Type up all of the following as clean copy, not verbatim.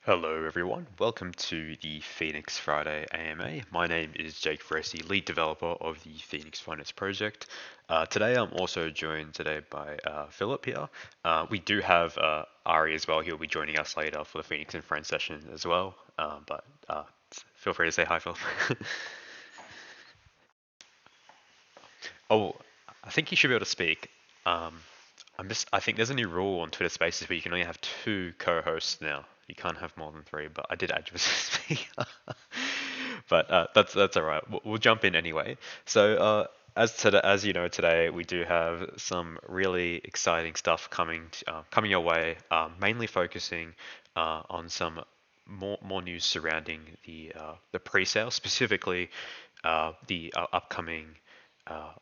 Hello everyone, welcome to the Phoenix Friday AMA. My name is Jake Fresi, lead developer of the Phoenix Finance project. Today I'm also joined today by Philip here. We do have Ari as well, he'll be joining us later for the Phoenix and Friends session as well. But feel free to say hi, Philip. Oh, I think you should be able to speak. Um, I think there's a new rule on Twitter Spaces where you can only have two co-hosts now. You can't have more than three, but I did add you as a speaker. But that's all right. We'll jump in anyway. So as you know, today we do have some really exciting stuff coming your way. Mainly focusing on some more news surrounding the pre-sale, specifically the upcoming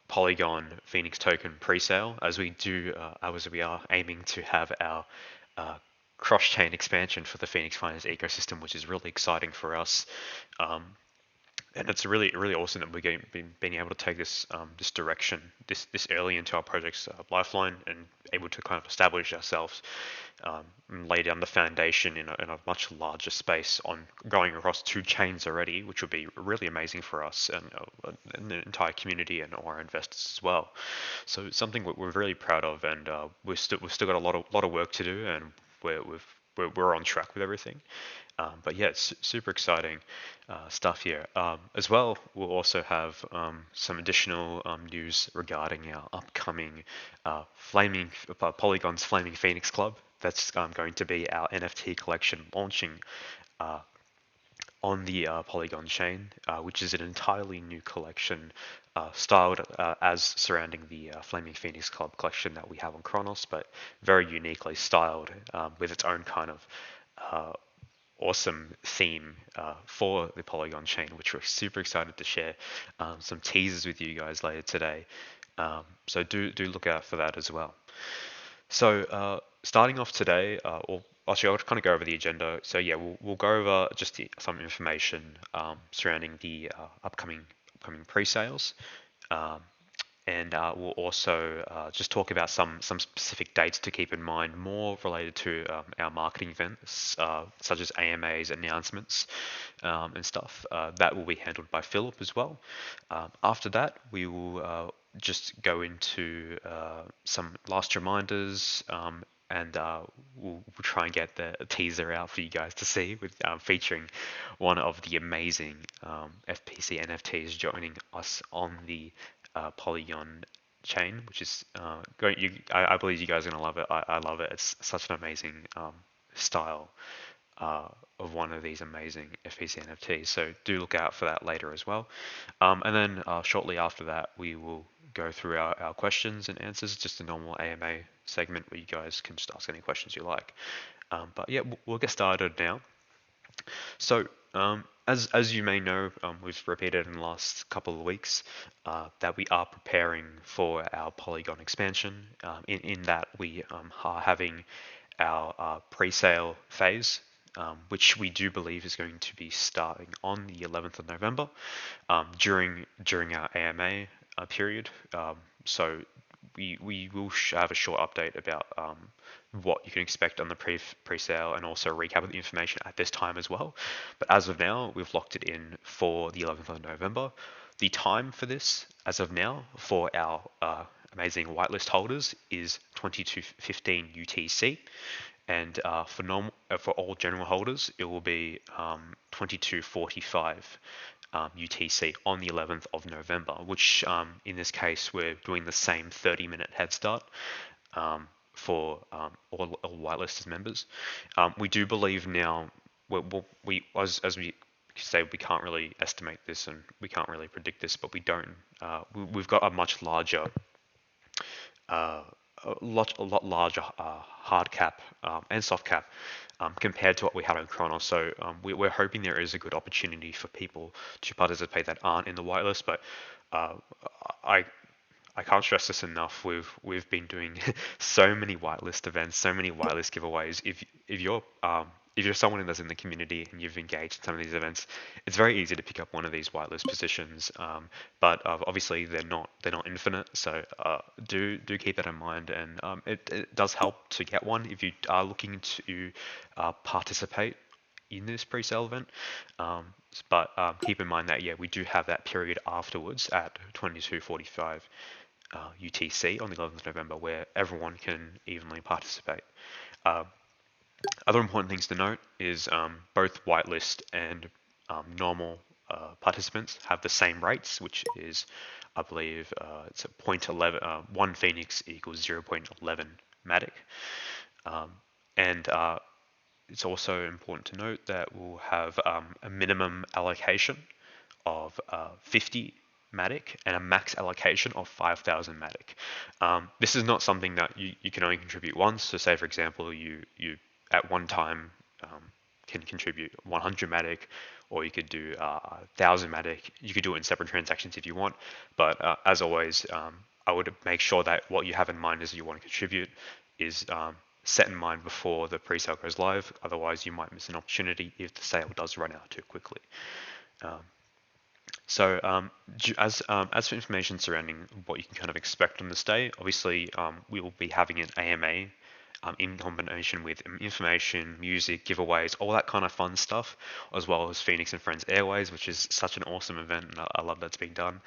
Polygon Phoenix token pre-sale, as we are aiming to have our uh, cross-chain expansion for the Phoenix Finance ecosystem, which is really exciting for us. Um, and it's really awesome that being able to take this direction this early into our project's lifeline and able to kind of establish ourselves and lay down the foundation in a much larger space on going across two chains already, which would be really amazing for us and the entire community and our investors as well. So it's something we're really proud of, and we've still got a lot of work to do, and we're on track with everything. But yeah, it's super exciting stuff here. As well, we'll also have some additional news regarding our upcoming Polygon's Flaming Phoenix Club. That's going to be our NFT collection launching uh, on the Polygon chain, which is an entirely new collection styled as surrounding the Flaming Phoenix Club collection that we have on Chronos, but very uniquely styled with its own kind of uh, awesome theme for the Polygon chain, which we're super excited to share some teasers with you guys later today. So do look out for that as well. So starting off today, or actually I'll kind of go over the agenda. So yeah, we'll go over just some information surrounding the upcoming pre-sales. Um, and we'll also just talk about some specific dates to keep in mind, more related to our marketing events, such as AMAs, announcements, and stuff. That will be handled by Philip as well. After that, we will just go into some last reminders. And we'll try and get the teaser out for you guys to see, with featuring one of the amazing FPC NFTs joining us on the Polygon chain, which is going. I believe you guys are gonna love it. I love it. It's such an amazing style of one of these amazing FPC NFTs. So do look out for that later as well. And then shortly after that, we will go through our questions and answers, just a normal AMA segment where you guys can just ask any questions you like. But yeah, we'll get started now. So, as you may know, we've repeated in the last couple of weeks that we are preparing for our Polygon expansion. In that we are having our pre-sale phase, which we do believe is going to be starting on the 11th of November during our AMA period. So we will have a short update about what you can expect on the pre-sale, and also recap of the information at this time as well. But as of now, we've locked it in for the 11th of November. The time for this, as of now, for our amazing whitelist holders is 22:15 UTC, and for all general holders, it will be 22:45 UTC on the 11th of November, which in this case we're doing the same 30-minute head start for all whitelisted members. We do believe now, as we say, we can't really estimate this and we can't really predict this, but we don't. We've got a much larger uh, a lot larger hard cap and soft cap compared to what we had on Chronos. So we're hoping there is a good opportunity for people to participate that aren't in the whitelist. But uh, I I can't stress this enough. We've been doing so many whitelist events, so many whitelist giveaways. If you're someone that's in the community and you've engaged in some of these events, it's very easy to pick up one of these whitelist positions. But obviously they're not infinite, so do keep that in mind. And it does help to get one if you are looking to participate in this pre-sale event. But keep in mind that yeah, we do have that period afterwards at 22:45 UTC on the 11th of November where everyone can evenly participate. Uh, Other important things to note is both whitelist and normal participants have the same rates, which is, I believe, it's a 0.11, 1 Phoenix equals 0.11 Matic. Um, and it's also important to note that we'll have a minimum allocation of 50 Matic and a max allocation of 5,000 Matic. This is not something that you can only contribute once. So say, for example, you at one time can contribute 100 Matic, or you could do 1,000 Matic. You could do it in separate transactions if you want. But as always, I would make sure that what you have in mind as you want to contribute is set in mind before the pre-sale goes live. Otherwise, you might miss an opportunity if the sale does run out too quickly. As for information surrounding what you can kind of expect on this day, obviously we will be having an AMA in combination with information, music, giveaways, all that kind of fun stuff, as well as Phoenix and Friends Airways, which is such an awesome event, and I love that's being done.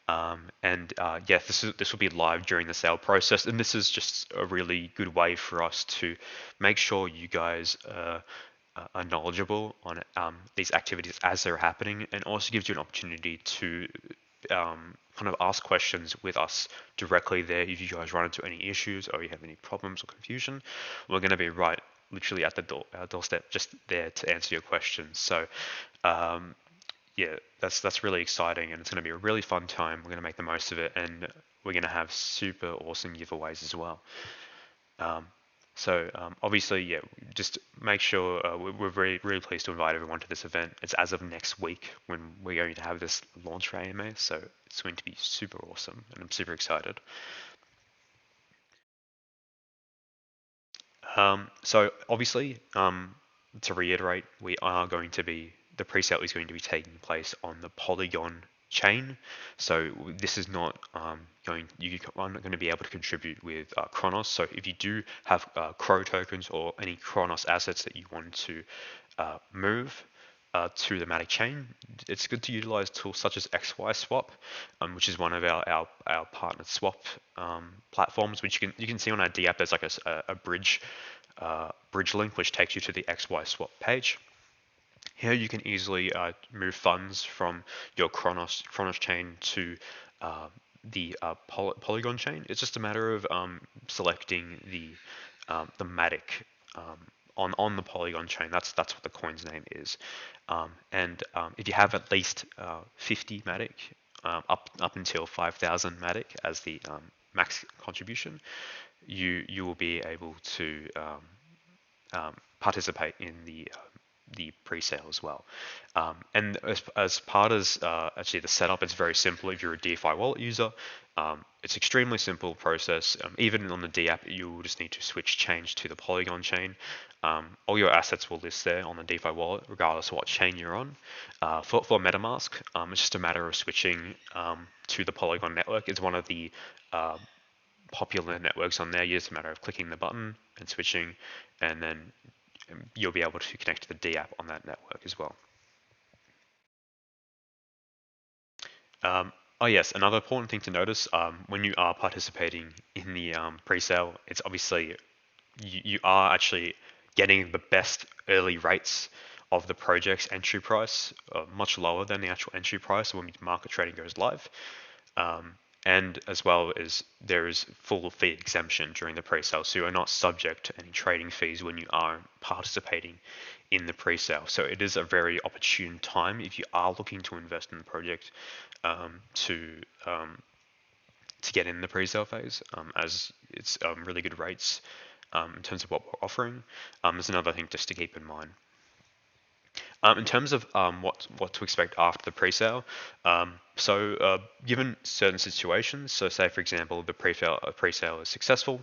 Yeah, this will be live during the sale process, and this is just a really good way for us to make sure you guys are knowledgeable on these activities as they're happening, and also gives you an opportunity to kind of ask questions with us directly there if you guys run into any issues or you have any problems or confusion. We're going to be right literally at the doorstep, just there to answer your questions. So yeah, that's really exciting, and it's going to be a really fun time. We're going to make the most of it, and we're going to have super awesome giveaways as well. Obviously, yeah, just make sure we're very really pleased to invite everyone to this event. It's as of next week when we're going to have this launch for AMA, so it's going to be super awesome, and I'm super excited. So obviously, to reiterate, the pre-sale is going to be taking place on the Polygon chain. So this is not you're not going to be able to contribute with Chronos. So if you do have Crow tokens or any Chronos assets that you want to move to the Matic chain, it's good to utilize tools such as XY Swap, which is one of our partner swap platforms, which you can see on our D app. There's like a bridge link which takes you to the XY Swap page. Here you can easily move funds from your Chronos chain to the Polygon chain. It's just a matter of selecting the Matic on the Polygon chain. That's what the coin's name is. If you have at least 50 Matic, up until 5,000 Matic as the max contribution, you will be able to participate in the pre-sale as well. And as part of actually the setup, it's very simple. If you're a DeFi wallet user, it's extremely simple process. Even on the D app, you will just need to switch change to the Polygon chain. All your assets will list there on the DeFi wallet, regardless of what chain you're on. For MetaMask, it's just a matter of switching to the Polygon network. It's one of the popular networks on there. It's a matter of clicking the button and switching, and then you'll be able to connect to the D app on that network as well. Oh yes, another important thing to notice when you are participating in the pre-sale, it's obviously you are actually getting the best early rates of the project's entry price, much lower than the actual entry price when market trading goes live. And as well as there is full fee exemption during the pre-sale, so you are not subject to any trading fees when you are participating in the pre-sale. So it is a very opportune time if you are looking to invest in the project to get in the pre-sale phase, as it's really good rates in terms of what we're offering. There's another thing just to keep in mind. In terms of what to expect after the pre-sale, Given certain situations, so say for example the pre-sale is successful,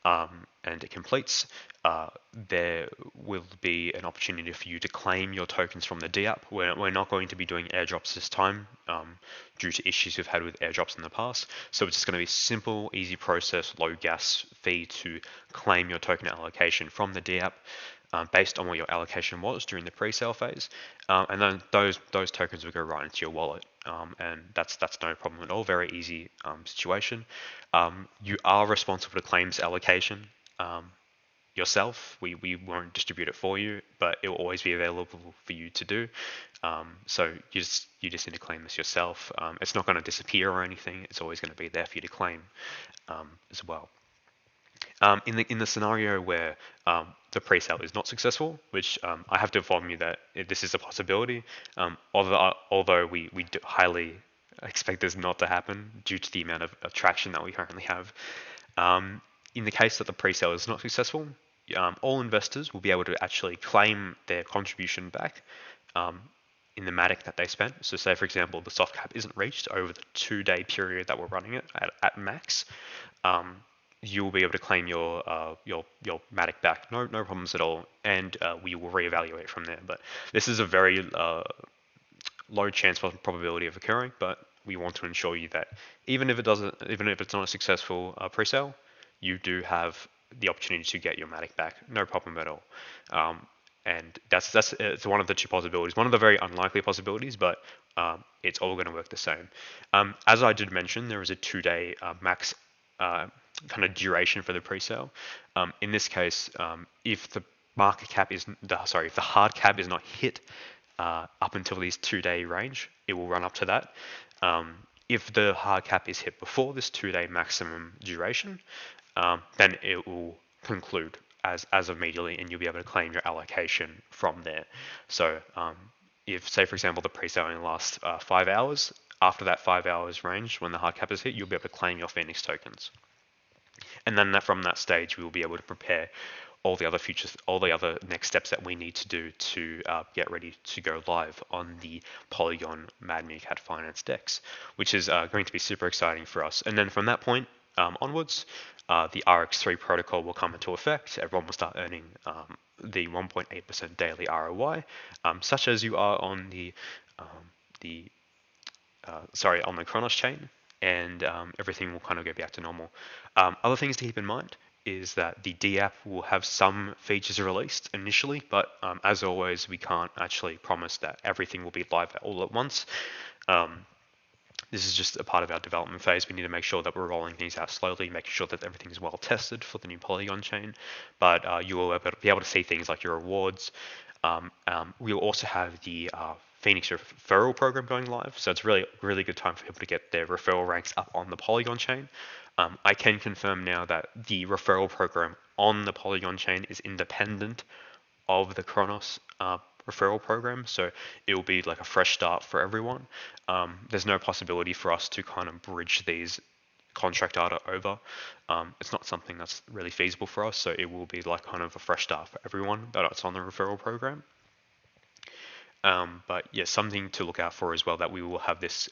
and it completes, uh, there will be an opportunity for you to claim your tokens from the DApp. We're not going to be doing airdrops this time, due to issues we've had with airdrops in the past. So it's just going to be simple, easy process, low gas fee to claim your token allocation from the DApp, based on what your allocation was during the pre-sale phase, and then those tokens will go right into your wallet, and that's no problem at all. Very easy situation. You are responsible to claims allocation yourself. We won't distribute it for you, but it will always be available for you to do. So you just need to claim this yourself. It's not going to disappear or anything. It's always going to be there for you to claim, as well. In the scenario where the pre-sale is not successful, which I have to inform you that this is a possibility, although we do highly expect this not to happen due to the amount of traction that we currently have. In the case that the pre-sale is not successful, all investors will be able to actually claim their contribution back, in the Matic that they spent. So say, for example, the soft cap isn't reached over the 2-day period that we're running it at max. You will be able to claim your Matic back, no problems at all, and we will reevaluate from there. But this is a very low chance probability of occurring, but we want to ensure you that even if it's not a successful pre-sale, you do have the opportunity to get your Matic back, no problem at all. And that's it's one of the two possibilities, one of the very unlikely possibilities, but it's all going to work the same. As I did mention, there is a 2-day max kind of duration for the pre-sale. In this case, if the if the hard cap is not hit up until this 2-day range, it will run up to that. If the hard cap is hit before this 2-day maximum duration, then it will conclude as immediately, and you'll be able to claim your allocation from there. So if, say, for example, the pre-sale only lasts 5 hours, after that 5 hours range, when the hard cap is hit, you'll be able to claim your Phenix tokens. And then from that stage, we will be able to prepare all the other next steps that we need to do to get ready to go live on the Polygon Mad Meerkat Finance DEX, which is going to be super exciting for us. And then from that point onwards, the RX3 protocol will come into effect. Everyone will start earning the 1.8% daily ROI, such as you are on on the Kronos chain, and everything will kind of go back to normal. Other things to keep in mind is that the DApp will have some features released initially, but as always, we can't actually promise that everything will be live all at once. This is just a part of our development phase. We need to make sure that we're rolling things out slowly, making sure that everything is well tested for the new Polygon chain. But you will be able to see things like your rewards. We'll also have the Phenix referral program going live. So it's really, really good time for people to get their referral ranks up on the Polygon chain. I can confirm now that the referral program on the Polygon chain is independent of the Kronos referral program, so it will be like a fresh start for everyone. There's no possibility for us to kind of bridge these contract data over. It's not something that's really feasible for us, so it will be like kind of a fresh start for everyone that's on the referral program. But yeah, something to look out for as well, that we will have this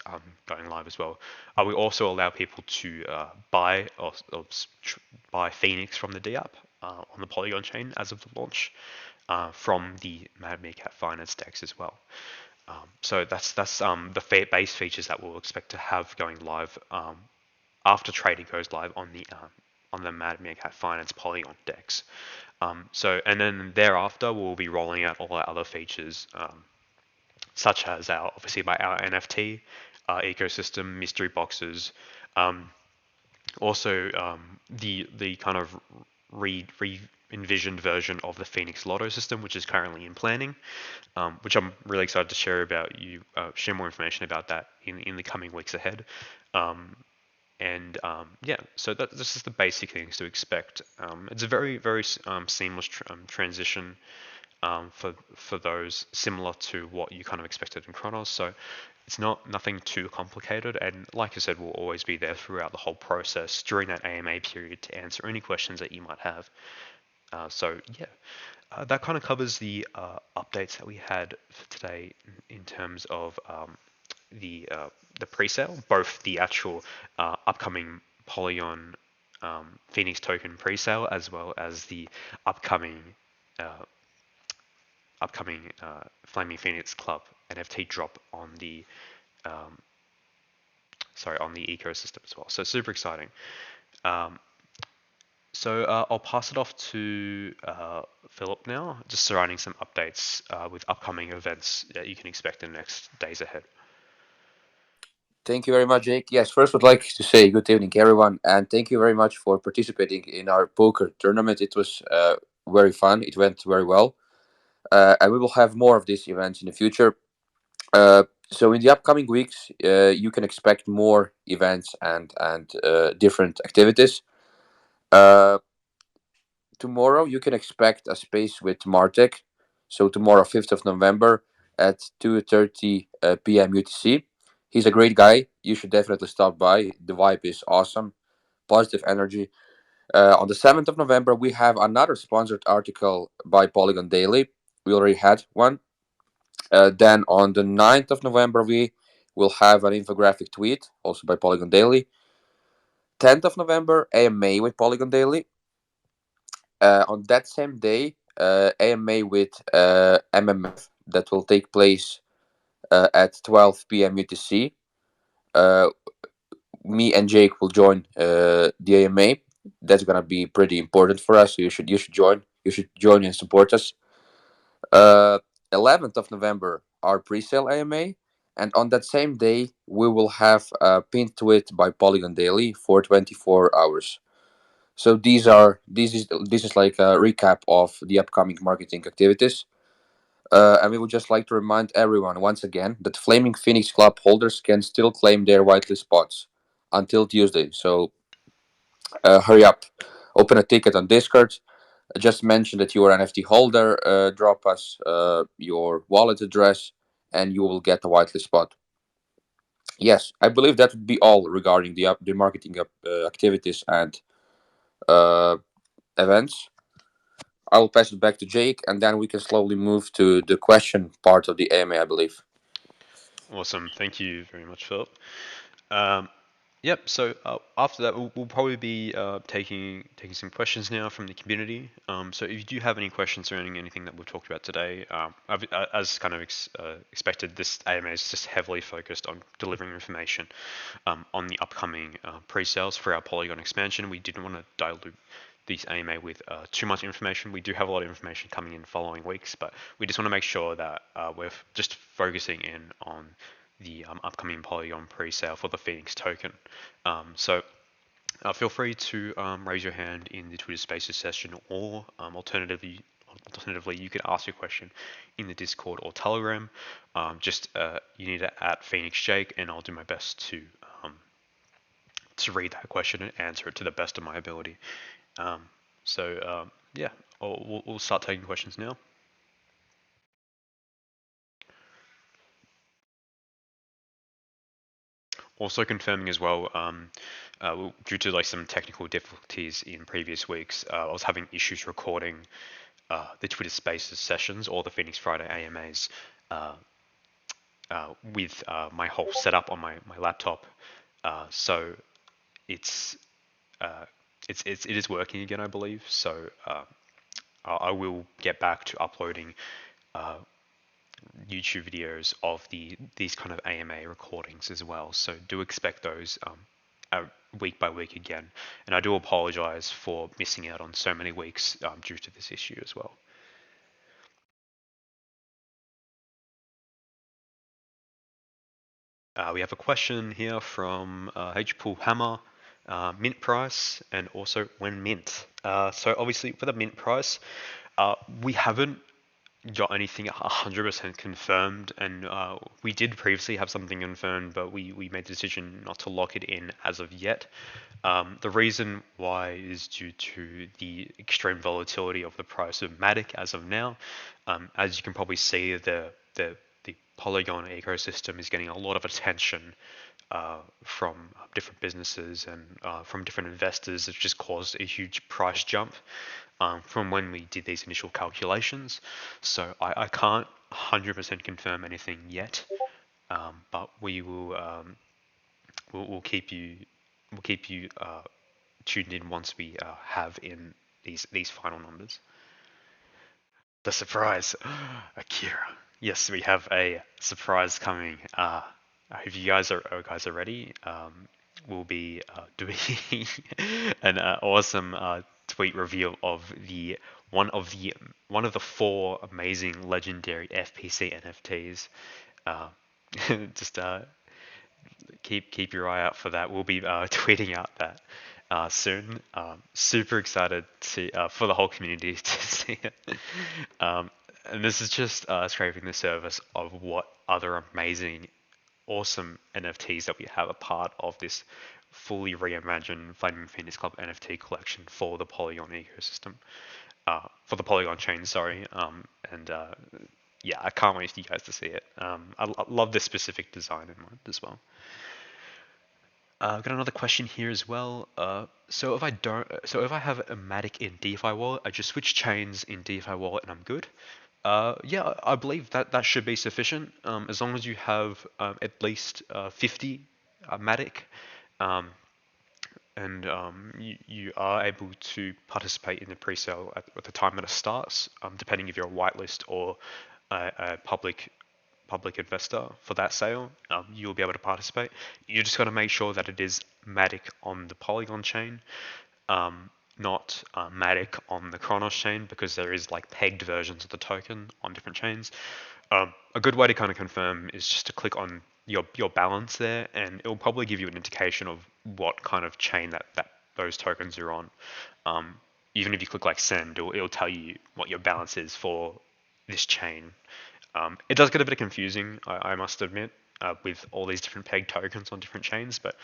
going live as well. We also allow people to buy buy Phenix from the DApp on the Polygon chain as of the launch, from the Mad Meerkat Finance DEX as well. So that's the base features that we'll expect to have going live after trading goes live on the Mad Meerkat Finance Polygon DEX. And then thereafter we'll be rolling out all our other features, such as our NFT ecosystem, mystery boxes, also the kind of envisioned version of the Phenix Lotto system, which is currently in planning, which I'm really excited to share more information about that in the coming weeks ahead. Yeah, so this is the basic things to expect. It's a very, very seamless transition for those, similar to what you kind of expected in Kronos. So it's nothing too complicated, and like I said, we'll always be there throughout the whole process during that AMA period to answer any questions that you might have. That kind of covers the updates that we had for today in terms of the pre-sale, both the actual upcoming Polygon Phoenix token pre-sale as well as the upcoming uh, Flaming Phoenix Club NFT drop on the um, on the ecosystem as well. So super exciting. Um, I'll pass it off to Philip now, just surrounding some updates with upcoming events that you can expect in the next days ahead. Thank you very much, Jake. Yes, first would like to say good evening, everyone, and thank you very much for participating in our poker tournament. It was very fun. It went very well, and we will have more of these events in the future. So in the upcoming weeks, you can expect more events and different activities. Uh, Tomorrow you can expect a space with Martek. So tomorrow, 5th of November at 2:30 p.m. UTC. He's a great guy. You should definitely stop by. The vibe is awesome, positive energy. On the 7th of November, we have another sponsored article by Polygon Daily. We already had one. Then on the 9th of November, we will have an infographic tweet, also by Polygon Daily. 10th of November, AMA with Polygon Daily. On that same day, AMA with MMF that will take place at 12 p.m. UTC. Uh, Me and Jake will join the AMA. That's gonna be pretty important for us. So you should join. You should join and support us. Uh, 11th of November, our pre-sale AMA, and on that same day we will have a pinned tweet by Polygon Daily for 24 hours. So this is like a recap of the upcoming marketing activities. And we would just like to remind everyone once again that Flaming Phoenix Club holders can still claim their whitelist spots until Tuesday. So hurry up, open a ticket on Discord. Just mention that you are an NFT holder. Drop us your wallet address, and you will get a whitelist spot. Yes, I believe that would be all regarding the marketing activities and uh, events. I will pass it back to Jake, and then we can slowly move to the question part of the AMA, I believe. Awesome, thank you very much, Philip. Um, Yep. After that, we'll probably be taking some questions now from the community. So if you do have any questions surrounding anything that we've talked about today, as kind of expected, this AMA is just heavily focused on delivering information on the upcoming pre-sales for our Polygon expansion. We didn't want to dilute this AMA with too much information. We do have a lot of information coming in following weeks, but we just want to make sure that we're just focusing in on the upcoming Polygon pre-sale for the Phoenix token. Feel free to raise your hand in the Twitter Spaces session, or alternatively, you can ask your question in the Discord or Telegram. Just you need to at Phoenix Jake, and I'll do my best um, to read that question and answer it to the best of my ability. Um, yeah, we'll start taking questions now. Also confirming as well, due to like some technical difficulties in previous weeks, I was having issues recording the Twitter Spaces sessions or the Phoenix Friday AMAs uh, with my whole setup on my laptop. So it's it is working again, I believe. So I will get back to uploading uh, YouTube videos of these kind of AMA recordings as well. So do expect those week by week again. And I do apologize for missing out on so many weeks due to this issue as well. We have a question here from H. Pool Hammer. Mint price and also when mint. So obviously for the mint price, we haven't got anything 100% confirmed, and we did previously have something confirmed, but we made the decision not to lock it in as of yet. The reason why is due to the extreme volatility of the price of Matic as of now. As you can probably see, the Polygon ecosystem is getting a lot of attention from different businesses and from different investors. It's just caused a huge price jump from when we did these initial calculations. So I can't 100% confirm anything yet, but we'll keep you tuned in once we have in these final numbers. The surprise, Akira. Yes, we have a surprise coming. If you guys are ready, we'll be doing an awesome tweet reveal of the one of the one of the four amazing legendary FPC NFTs. Uh, just keep your eye out for that. We'll be tweeting out that soon. Super excited to for the whole community to see it. Um, and this is just scraping the surface of what other amazing, awesome NFTs that we have a part of this fully reimagined Flaming Phoenix Club NFT collection for the Polygon ecosystem, for the Polygon chain. Sorry, and yeah, I can't wait for you guys to see it. I love this specific design in mind as well. I've got another question here as well. So if I have a Matic in DeFi wallet, I just switch chains in DeFi wallet and I'm good. Yeah, I believe that that should be sufficient. As long as you have at least 50 Matic, um, and you are able to participate in the pre-sale at the time that it starts, depending if you're a whitelist or a public investor for that sale, you'll be able to participate. You just got to make sure that it is Matic on the Polygon chain, not Matic on the Kronos chain, because there is like pegged versions of the token on different chains. A good way to kind of confirm is just to click on your balance there, and it'll probably give you an indication of what kind of chain that those tokens are on. Um, Even if you click like send, it'll tell you what your balance is for this chain. It does get a bit confusing, I must admit, with all these different peg tokens on different chains, but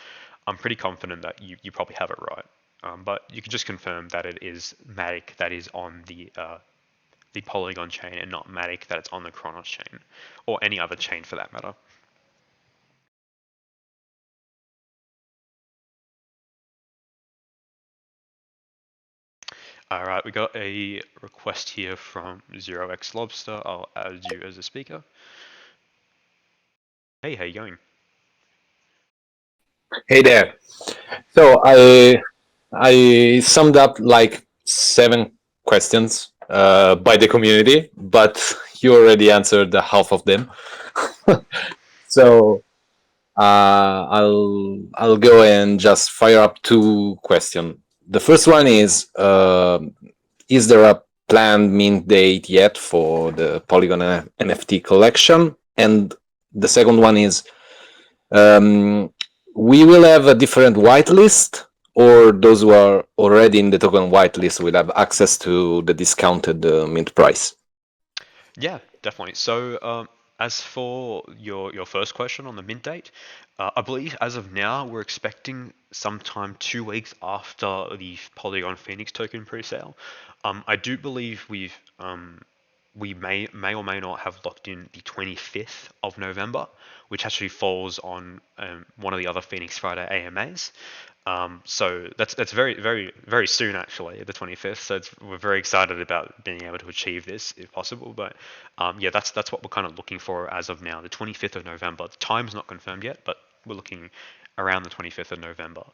I'm pretty confident that you probably have it right. But you can just confirm that it is Matic that is on the Polygon chain and not Matic that it's on the Kronos chain, or any other chain for that matter. All right, we got a request here from Zero X Lobster. I'll add you as a speaker. Hey, how you going? Hey there. So I summed up like 7 questions by the community, but you already answered the half of them. So I'll go and just fire up 2 questions. The first one is there a planned mint date yet for the Polygon NFT collection? And the second one is um, we will have a different whitelist, or those who are already in the token whitelist will have access to the discounted mint price. Yeah, definitely. So, as for your first question on the mint date, I believe as of now we're expecting sometime 2 weeks after the Polygon Phoenix token pre-sale. I do believe we may or may not have locked in the 25th of November, which actually falls on one of the other Phoenix Friday AMAs. So that's very soon actually, the 25th. So we're very excited about being able to achieve this if possible. But yeah, that's what we're kind of looking for as of now, the 25th of November. The time's not confirmed yet, but we're looking around the 25th of November.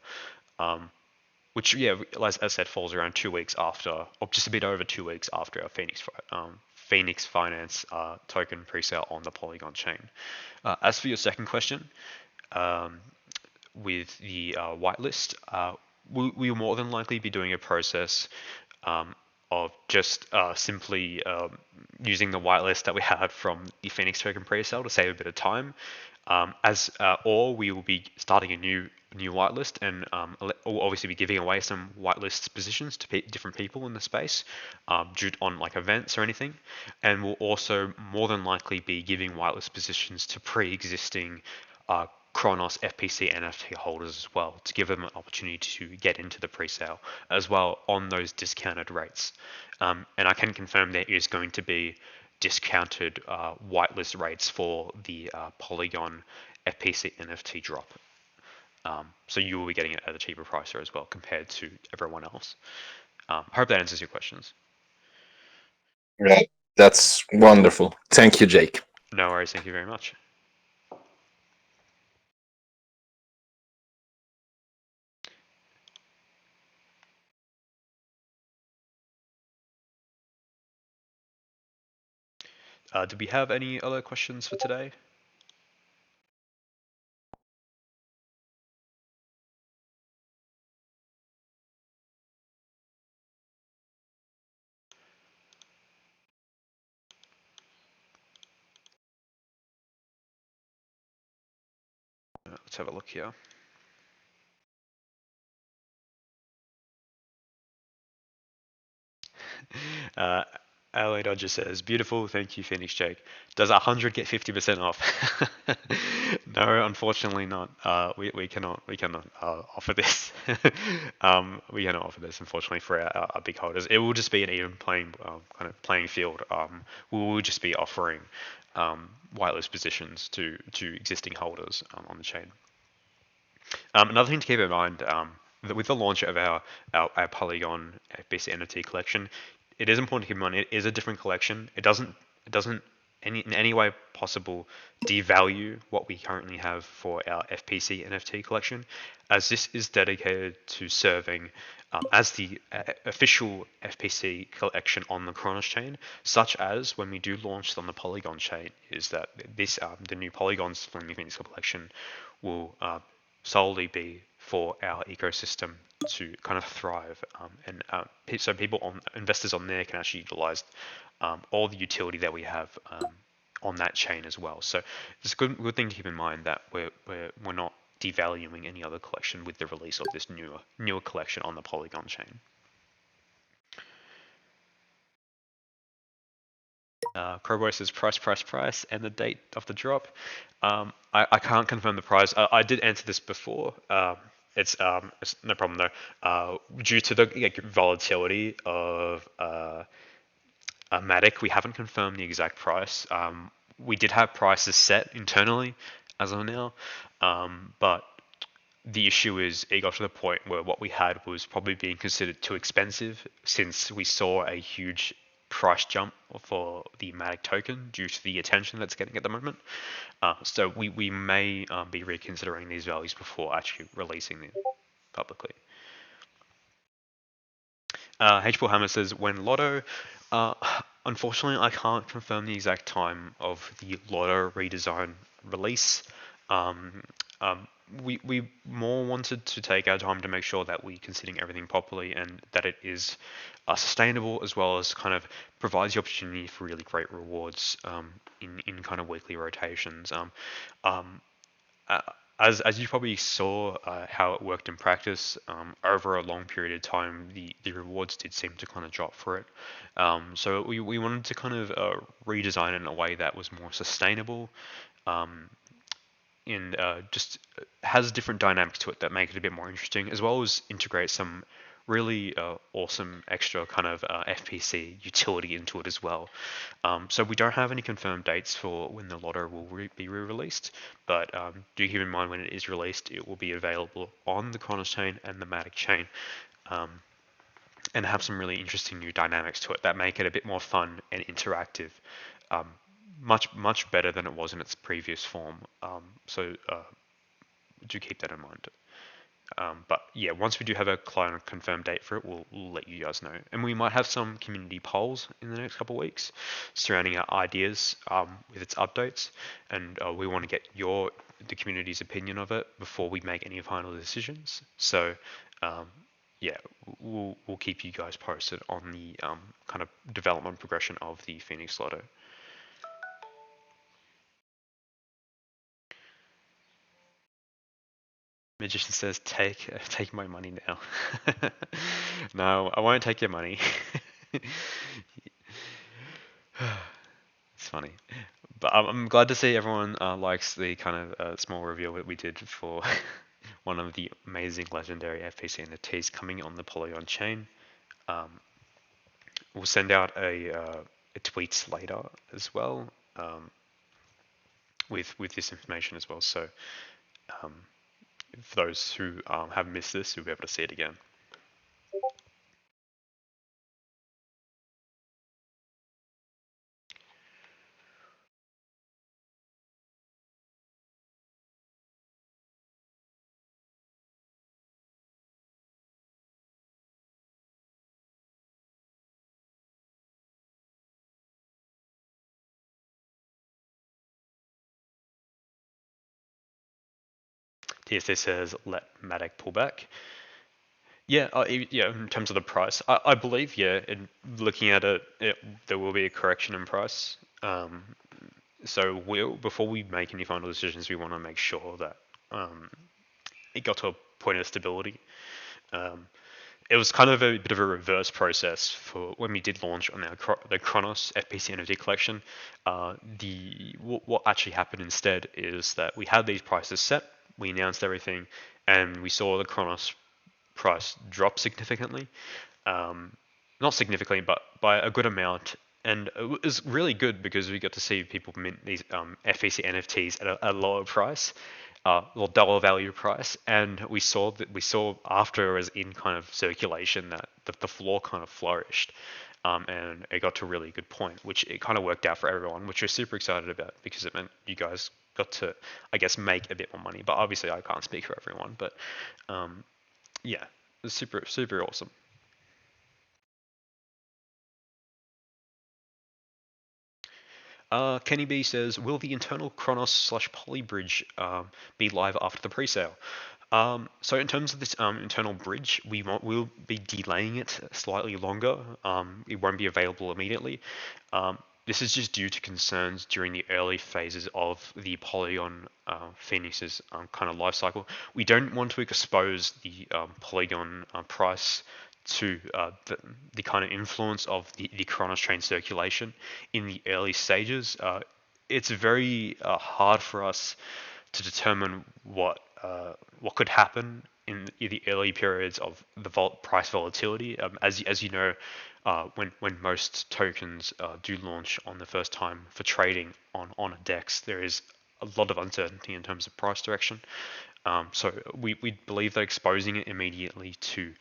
Which, yeah, as I said, falls around 2 weeks after, or just a bit over 2 weeks after our Phoenix Finance token pre-sale on the Polygon chain. As for your second question, um, with the whitelist, we will more than likely be doing a process um, of just simply using the whitelist that we had from the Phoenix token pre-sale to save a bit of time. Or we will be starting a new whitelist, and we'll obviously be giving away some whitelist positions to different people in the space, due on like events or anything. And we'll also more than likely be giving whitelist positions to pre-existing Kronos FPC NFT holders as well, to give them an opportunity to get into the pre-sale as well on those discounted rates. And I can confirm there is going to be discounted whitelist rates for the Polygon FPC NFT drop. So you will be getting it at a cheaper price there as well compared to everyone else. I hope that answers your questions. Right. That's wonderful. Thank you, Jake. No worries. Thank you very much. Do we have any other questions for today? Let's have a look here. Uh, LA Dodger says, beautiful, thank you, Phoenix Jake. Does 100 get 50% off? No, unfortunately not. We cannot offer this. We cannot offer this, unfortunately, for our big holders. It will just be an even kind of playing field. We will just be offering whitelist positions to existing holders on the chain. Another thing to keep in mind, that with the launch of our Polygon FBC NFT collection, it is important to keep in mind it is a different collection. It doesn't in any way possible devalue what we currently have for our FPC NFT collection, as this is dedicated to serving as the official FPC collection on the Kronos chain, such as when we do launch on the Polygon chain, is that this the new Polygons from the Phenix collection will solely be for our ecosystem to kind of thrive, and so investors on there can actually utilize all the utility that we have on that chain as well. So it's a good thing to keep in mind that we're not devaluing any other collection with the release of this newer collection on the Polygon chain. Crowboy says price, and the date of the drop. I can't confirm the price. I did answer this before. It's no problem though. Due to the volatility of Matic, we haven't confirmed the exact price. We did have prices set internally as of now, but the issue is it got to the point where what we had was probably being considered too expensive, since we saw a huge price jump for the Matic token due to the attention that's getting at the moment. So we may be reconsidering these values before actually releasing them publicly. H. Hammer says, when Lotto, uh, unfortunately, I can't confirm the exact time of the Lotto redesign release. Um, um, we more wanted to take our time to make sure that we're considering everything properly and that it is sustainable, as well as kind of provides the opportunity for really great rewards in kind of weekly rotations. Um, uh, as you probably saw how it worked in practice, over a long period of time, the rewards did seem to kind of drop for it. So we wanted to kind of redesign it in a way that was more sustainable, um, and just has different dynamics to it that make it a bit more interesting, as well as integrate some really awesome extra kind of FPC utility into it as well. So we don't have any confirmed dates for when the Lotto will be re-released, but do keep in mind when it is released, it will be available on the Kronos chain and the Matic chain, um, and have some really interesting new dynamics to it that make it a bit more fun and interactive. Um, much better than it was in its previous form. So do keep that in mind. But yeah, once we do have a client confirmed date for it, we'll let you guys know. And we might have some community polls in the next couple of weeks surrounding our ideas with its updates. And we want to get the community's opinion of it before we make any final decisions. So um, yeah, we'll keep you guys posted on the kind of development progression of the Phoenix Lotto. Magician says, take my money now." No, I won't take your money. It's funny, but I'm glad to see everyone likes the kind of small reveal that we did for one of the amazing legendary FPC NFTs coming on the Polygon chain. Um, we'll send out a tweet later as well, with this information as well. So um, for those who have missed this, you'll be able to see it again. TSA says let Matic pull back. Yeah, yeah. In terms of the price, I believe in looking at it, there will be a correction in price. So before we make any final decisions, we want to make sure that it got to a point of stability. It was kind of a bit of a reverse process for when we did launch on the Chronos FPC NFT collection. What actually happened instead is that we had these prices set, we announced everything, and we saw the Chronos price drop significantly. Not significantly, but by a good amount. And it was really good because we got to see people mint these FEC NFTs at a lower price, or dollar value price. And we saw after it was in kind of circulation that the floor kind of flourished. And it got to a really good point, which it kind of worked out for everyone, which we're super excited about because it meant you guys got to, I guess, make a bit more money. But obviously, I can't speak for everyone. But yeah, it was super, super awesome. Kenny B says, will the internal Chronos slash Poly bridge be live after the pre-sale? So in terms of this internal bridge, we'll be delaying it slightly longer. It won't be available immediately. This is just due to concerns during the early phases of the Polygon Phoenix's kind of life cycle. We don't want to expose the Polygon price to the kind of influence of the Chronos chain circulation in the early stages. It's very hard for us to determine what could happen in the early periods of the price volatility. As you know, when most tokens do launch on the first time for trading on a DEX, there is a lot of uncertainty in terms of price direction. So we believe that exposing it immediately to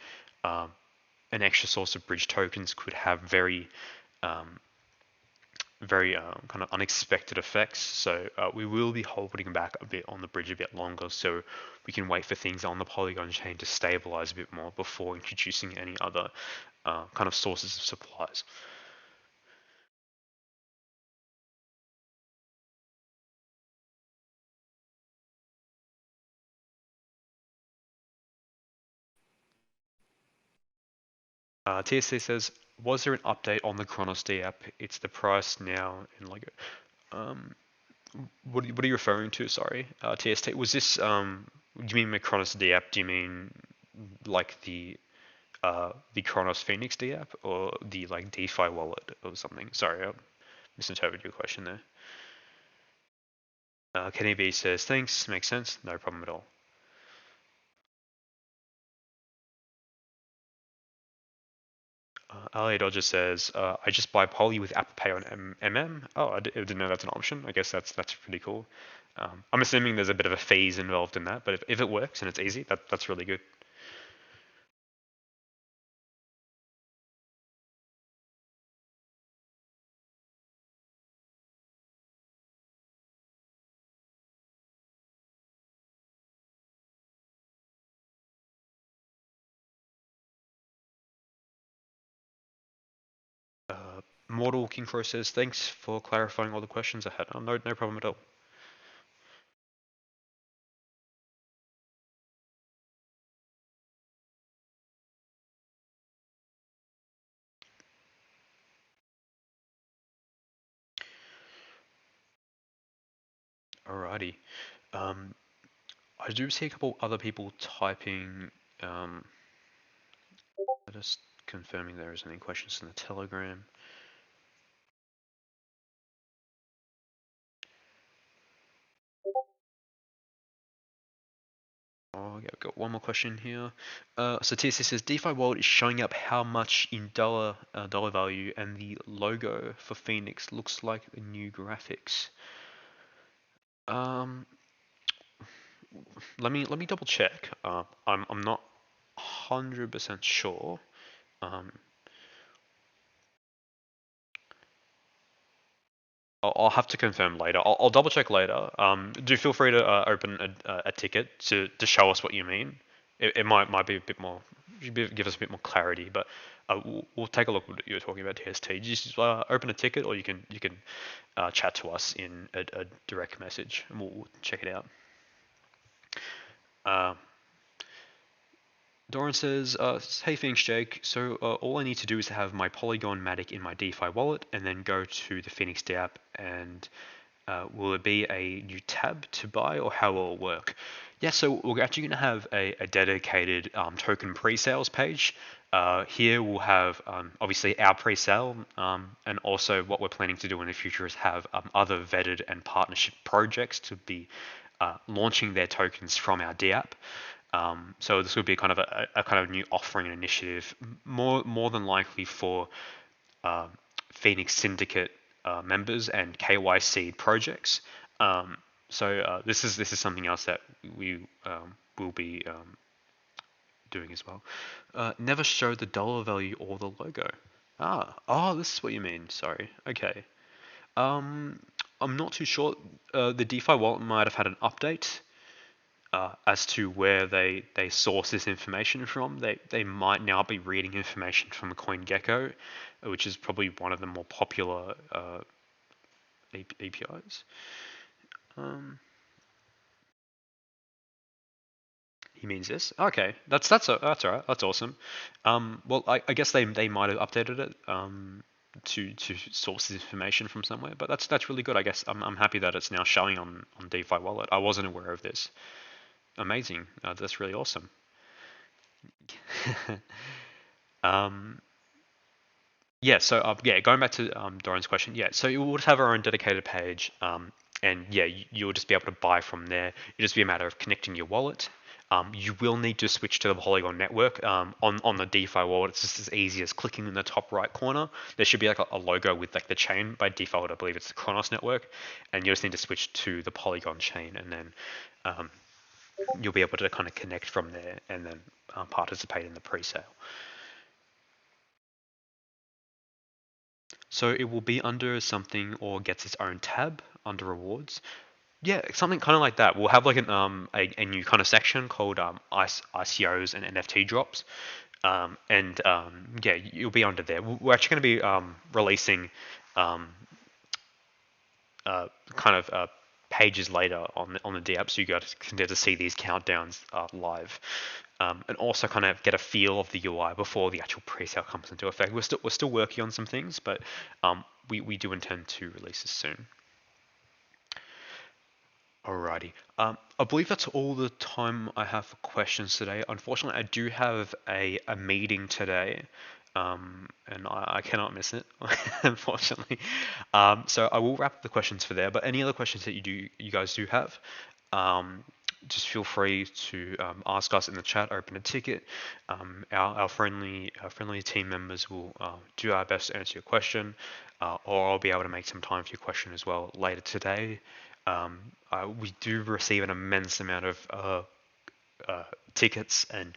an extra source of bridge tokens could have very kind of unexpected effects. So we will be holding back a bit on the bridge a bit longer, so we can wait for things on the Polygon chain to stabilize a bit more before introducing any other kind of sources of supplies. TSC says, was there an update on the Chronos D app? It's the price now in like, what are you referring to? Sorry, TST. Was this do you mean the Chronos D app? Do you mean like the Chronos Phenix D app or the like DeFi wallet or something? Sorry, I misinterpreted your question there. Kenny B says, thanks, makes sense, no problem at all. LA Dodger says, I just buy Poly with Apple Pay on MM. Oh, I didn't know that's an option. I guess that's pretty cool. I'm assuming there's a bit of a fees involved in that, but if it works and it's easy, that's really good. Mortal King Crow says, thanks for clarifying all the questions I had. Oh, no problem at all. Alrighty. I do see a couple other people typing. Just confirming there isn't any questions in the Telegram. Oh, I've got one more question here. So TSC says DeFi World is showing up how much in dollar value, and the logo for Phoenix looks like the new graphics. Um, let me double check. I'm not 100% sure. I'll have to confirm later. I'll double check later. Do feel free to open a ticket to show us what you mean. It might be a bit more, give us a bit more clarity. But we'll take a look what you're talking about, TST. Just open a ticket, or you can chat to us in a direct message, and we'll check it out. Doran says, hey Phoenix Jake, so all I need to do is have my Polygon Matic in my DeFi wallet and then go to the Phoenix app and will it be a new tab to buy or how will it work? Yeah, so we're actually going to have a dedicated token pre-sales page. Here we'll have obviously our pre-sale and also what we're planning to do in the future is have other vetted and partnership projects to be launching their tokens from our D app. So this would be kind of a kind of new offering and initiative, more than likely for Phoenix Syndicate members and KYC projects. This is something else that we will be doing as well. Never show the dollar value or the logo. This is what you mean. Sorry. Okay. I'm not too sure. The DeFi wallet might have had an update as to where they source this information from. They might now be reading information from CoinGecko, which is probably one of the more popular APIs. He means this. Okay, that's all right. That's awesome. Well, I guess they might have updated it to source this information from somewhere, but that's really good. I guess I'm happy that it's now showing on DeFi Wallet. I wasn't aware of this. Amazing. That's really awesome. Yeah, so going back to Doran's question, yeah, so you would have our own dedicated page, and yeah, you'll just be able to buy from there. It'll just be a matter of connecting your wallet. You will need to switch to the Polygon network. On the DeFi wallet, it's just as easy as clicking in the top right corner. There should be like a logo with like the chain. By default, I believe it's the Kronos network, and you just need to switch to the Polygon chain, and then you'll be able to kind of connect from there, and then participate in the pre-sale. So it will be under something or gets its own tab under rewards. Yeah, something kind of like that. We'll have like a new kind of section called ICOs and NFT drops. Yeah, you'll be under there. We're actually going to be releasing kind of pages later on the D app, so you guys can get to see these countdowns live, and also kind of get a feel of the UI before the actual pre-sale comes into effect. We're still working on some things, but we do intend to release this soon. Alrighty. I believe that's all the time I have for questions today. Unfortunately, I do have a meeting today, and I cannot miss it, unfortunately. So I will wrap up the questions for there. But any other questions that you guys do have, just feel free to ask us in the chat. Open a ticket. Our friendly team members will do our best to answer your question, or I'll be able to make some time for your question as well later today. We do receive an immense amount of tickets and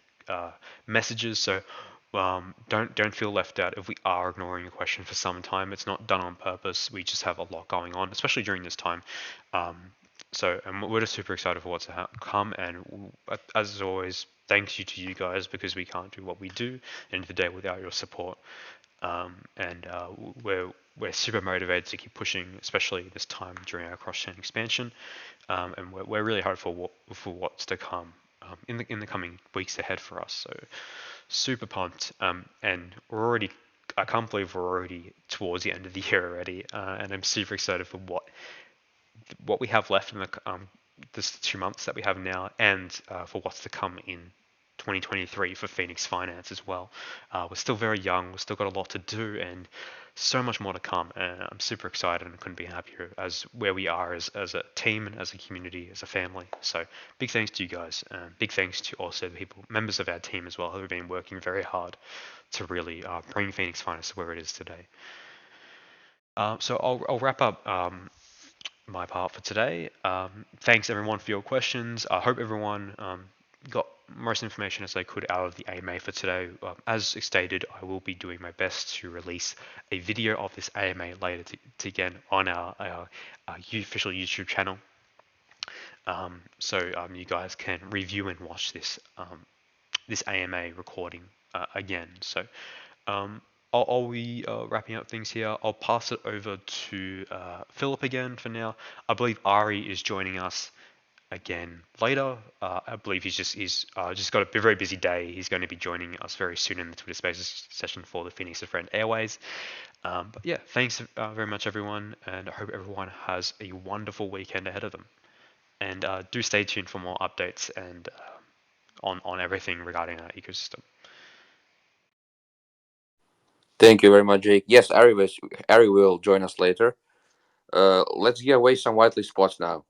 messages, so don't feel left out if we are ignoring a question for some time. It's not done on purpose. We just have a lot going on, especially during this time. And we're just super excited for what's to come. And as always, thanks to you guys, because we can't do what we do end of the day without your support. We're super motivated to keep pushing, especially this time during our cross-chain expansion, and we're really hopeful for what's to come in the coming weeks ahead for us. So super pumped, and I can't believe we're already towards the end of the year already, and I'm super excited for what we have left in this 2 months that we have now, and for what's to come in 2023 for Phoenix Finance as well. We're still very young. We've still got a lot to do and so much more to come. And I'm super excited and couldn't be happier as where we are as a team and as a community, as a family. So big thanks to you guys. Big thanks to also the members of our team as well, who have been working very hard to really bring Phoenix Finance to where it is today. So I'll wrap up my part for today. Thanks everyone for your questions. I hope everyone got most information as I could out of the AMA for today. As stated, I will be doing my best to release a video of this AMA later to again on our official YouTube channel. So you guys can review and watch this this AMA recording again. So I'll be wrapping up things here. I'll pass it over to Philip again for now. I believe Ari is joining us again later. I believe he's got a very busy day. He's going to be joining us very soon in the Twitter Spaces session for the Phoenix of Friend Airways. But yeah, thanks very much, everyone, and I hope everyone has a wonderful weekend ahead of them. And do stay tuned for more updates and on everything regarding our ecosystem. Thank you very much, Jake. Yes, Ari will join us later. Let's give away some whitelist spots now.